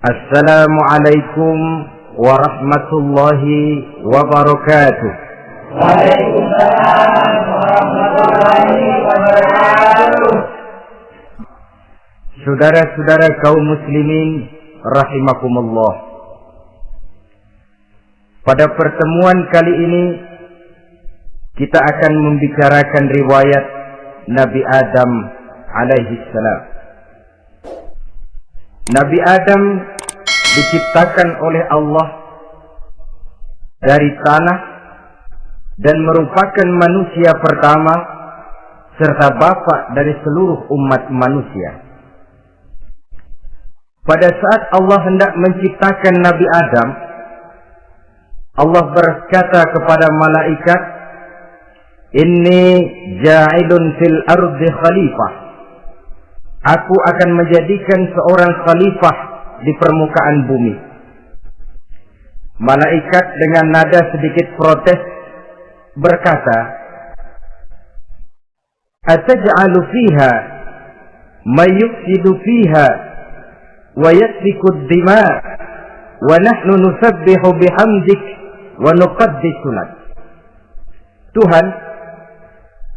Assalamualaikum warahmatullahi wabarakatuh. Waalaikumsalam warahmatullahi wabarakatuh. Saudara-saudara kaum muslimin rahimakumullah. Pada pertemuan kali ini kita akan membicarakan riwayat Nabi Adam alaihi salam. Nabi Adam diciptakan oleh Allah dari tanah dan merupakan manusia pertama serta bapa dari seluruh umat manusia. Pada saat Allah hendak menciptakan Nabi Adam, Allah berkata kepada malaikat, "Inni ja'ilun fil ardi khalifah." Aku akan menjadikan seorang khalifah di permukaan bumi. Malaikat dengan nada sedikit protes berkata, "Ataj'alu fiha may yufsidu fiha wa yasfiku ad-dima wa nahnu nusabbihu bihamdik wa nuqaddisu lak." Tuhan,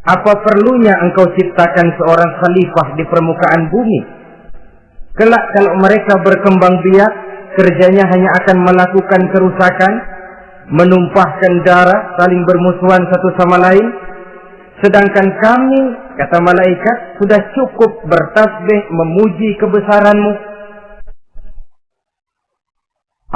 apa perlunya engkau ciptakan seorang khalifah di permukaan bumi? Kelak kalau mereka berkembang biak, kerjanya hanya akan melakukan kerusakan, menumpahkan darah, saling bermusuhan satu sama lain. Sedangkan kami, kata malaikat, sudah cukup bertasbih memuji kebesaranmu.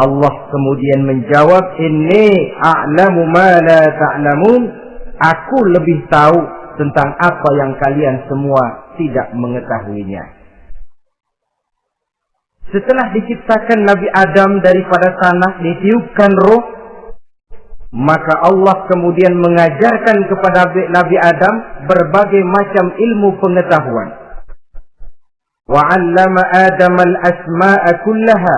Allah kemudian menjawab, "Inni a'lamu ma la ta'lamun." Aku lebih tahu tentang apa yang kalian semua tidak mengetahuinya. Setelah diciptakan Nabi Adam daripada tanah, ditiupkan roh, maka Allah kemudian mengajarkan kepada Nabi Adam berbagai macam ilmu pengetahuan. Wa 'allama Adam al-asma'a kullaha.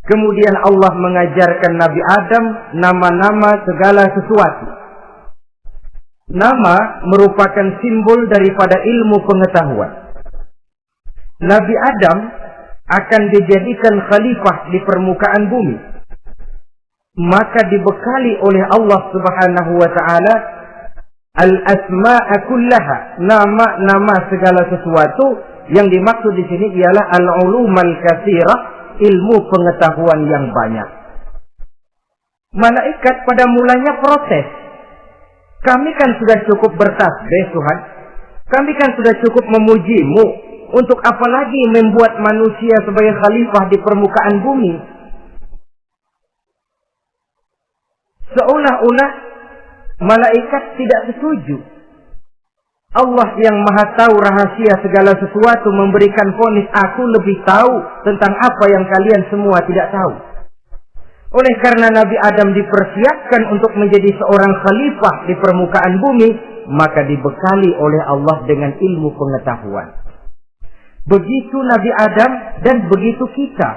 Kemudian Allah mengajarkan Nabi Adam nama-nama segala sesuatu. Nama merupakan simbol daripada ilmu pengetahuan. Nabi Adam akan dijadikan khalifah di permukaan bumi. Maka dibekali oleh Allah Subhanahu wa taala al-asma'a kullaha, nama-nama segala sesuatu. Yang dimaksud di sini ialah al-ulumal katsirah, ilmu pengetahuan yang banyak. Malaikat pada mulanya protes. Kami kan sudah cukup bertasbih Tuhan. Kami kan sudah cukup memujimu. Untuk apa lagi membuat manusia sebagai khalifah di permukaan bumi? Seolah-olah malaikat tidak setuju. Allah yang maha tahu rahasia segala sesuatu memberikan vonis, aku lebih tahu tentang apa yang kalian semua tidak tahu. Oleh karena Nabi Adam dipersiapkan untuk menjadi seorang khalifah di permukaan bumi, maka dibekali oleh Allah dengan ilmu pengetahuan. Begitu Nabi Adam dan begitu kita.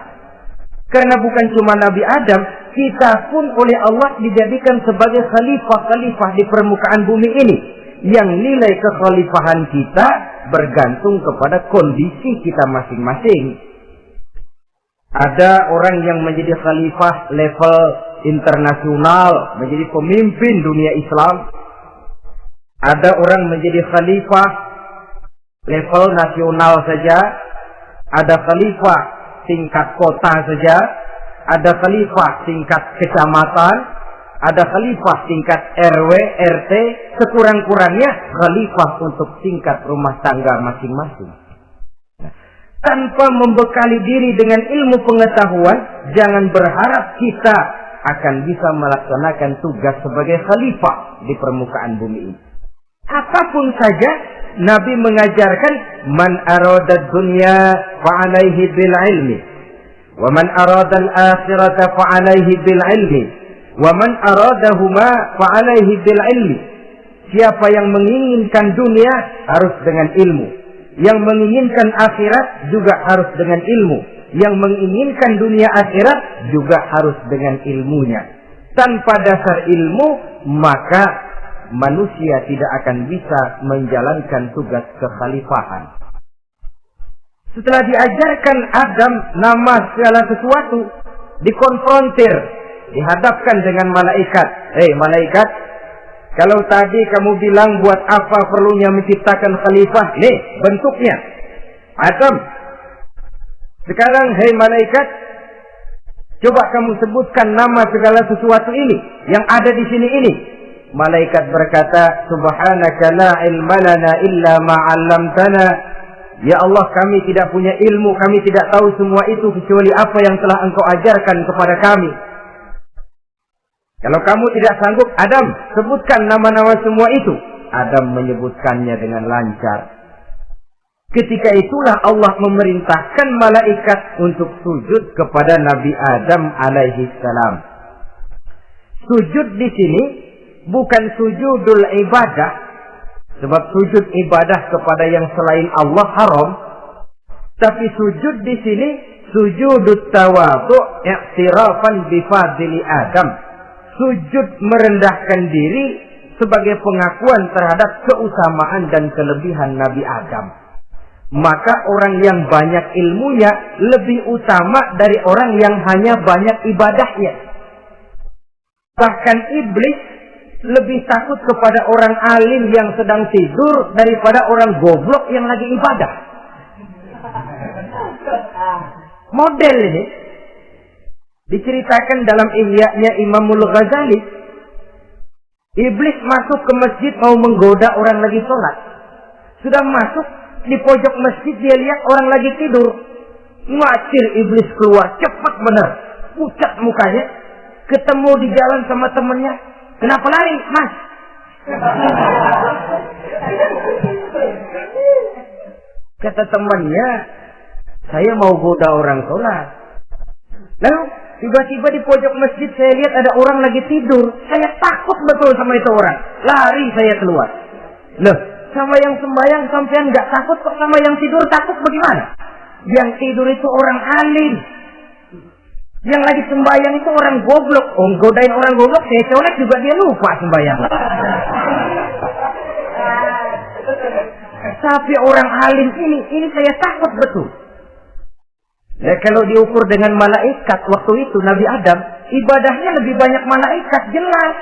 Karena bukan cuma Nabi Adam, kita pun oleh Allah dijadikan sebagai khalifah-khalifah di permukaan bumi ini. Yang nilai kekhalifahan kita bergantung kepada kondisi kita masing-masing. Ada orang yang menjadi khalifah level internasional, menjadi pemimpin dunia Islam. Ada orang menjadi khalifah level nasional saja. Ada khalifah tingkat kota saja. Ada khalifah tingkat kecamatan. Ada khalifah tingkat RW, RT. Sekurang-kurangnya khalifah untuk tingkat rumah tangga masing-masing. Tanpa membekali diri dengan ilmu pengetahuan, jangan berharap kita akan bisa melaksanakan tugas sebagai khalifah di permukaan bumi ini. Apapun saja, Nabi mengajarkan, man arada dunya fa'alaihi bil ilmi, wa man arada al-akhirata fa'alaihi bil ilmi, wa man aradahuma fa'alaihi bil ilmi. Siapa yang menginginkan dunia harus dengan ilmu. Yang menginginkan akhirat juga harus dengan ilmu. Yang menginginkan dunia akhirat juga harus dengan ilmunya. Tanpa dasar ilmu, maka manusia tidak akan bisa menjalankan tugas kekhalifahan. Setelah diajarkan Adam nama segala sesuatu, dikonfrontir, dihadapkan dengan malaikat. Hei malaikat, kalau tadi kamu bilang buat apa perlunya menciptakan khalifah? Nih bentuknya. Adam. Sekarang hei malaikat, coba kamu sebutkan nama segala sesuatu ini yang ada di sini ini. Malaikat berkata, Subhanaka la ilma lana illa ma 'allamtana. Ya Allah, kami tidak punya ilmu, kami tidak tahu semua itu kecuali apa yang telah Engkau ajarkan kepada kami. Kalau kamu tidak sanggup, Adam, sebutkan nama-nama semua itu. Adam menyebutkannya dengan lancar. Ketika itulah Allah memerintahkan malaikat untuk sujud kepada Nabi Adam alaihi salam. Sujud di sini bukan sujudul ibadah, sebab sujud ibadah kepada yang selain Allah haram. Tapi sujud di sini sujudut tawadhu' i'tirafan bi fadli Adam. Sujud merendahkan diri sebagai pengakuan terhadap keutamaan dan kelebihan Nabi Adam. Maka orang yang banyak ilmunya lebih utama dari orang yang hanya banyak ibadahnya. Bahkan iblis lebih takut kepada orang alim yang sedang tidur daripada orang goblok yang lagi ibadah. Model ini diceritakan dalam Ihya-nya Imamul Ghazali. Iblis masuk ke masjid mau menggoda orang lagi sholat. Sudah masuk di pojok masjid, dia lihat orang lagi tidur. Ngacir iblis keluar, cepat benar, pucat mukanya. Ketemu di jalan sama temennya. Kenapa lari, Mas? Kata temannya, saya mau goda orang sholat. Lalu tiba-tiba di pojok masjid saya lihat ada orang lagi tidur. Saya takut betul sama itu orang. Lari saya keluar. Loh, sama yang sembahyang sampean nggak takut, kok sama yang tidur takut bagaimana? Yang tidur itu orang alim. Yang lagi sembahyang itu orang goblok. Oh, godain orang goblok, saya colek juga dia lupa sembahyang. Tapi orang alim ini saya takut betul. Ya, kalau diukur dengan malaikat waktu itu Nabi Adam, ibadahnya lebih banyak malaikat, jelas.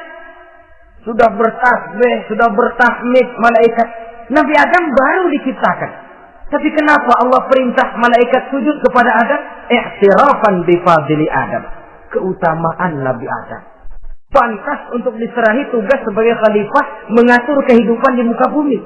Sudah bertasbih, sudah bertahmid malaikat. Nabi Adam baru diciptakan. Tapi kenapa Allah perintah malaikat sujud kepada Adam? I'tirafan bi fadli Adam. Keutamaan Nabi Adam. Pantas untuk diserahi tugas sebagai khalifah mengatur kehidupan di muka bumi.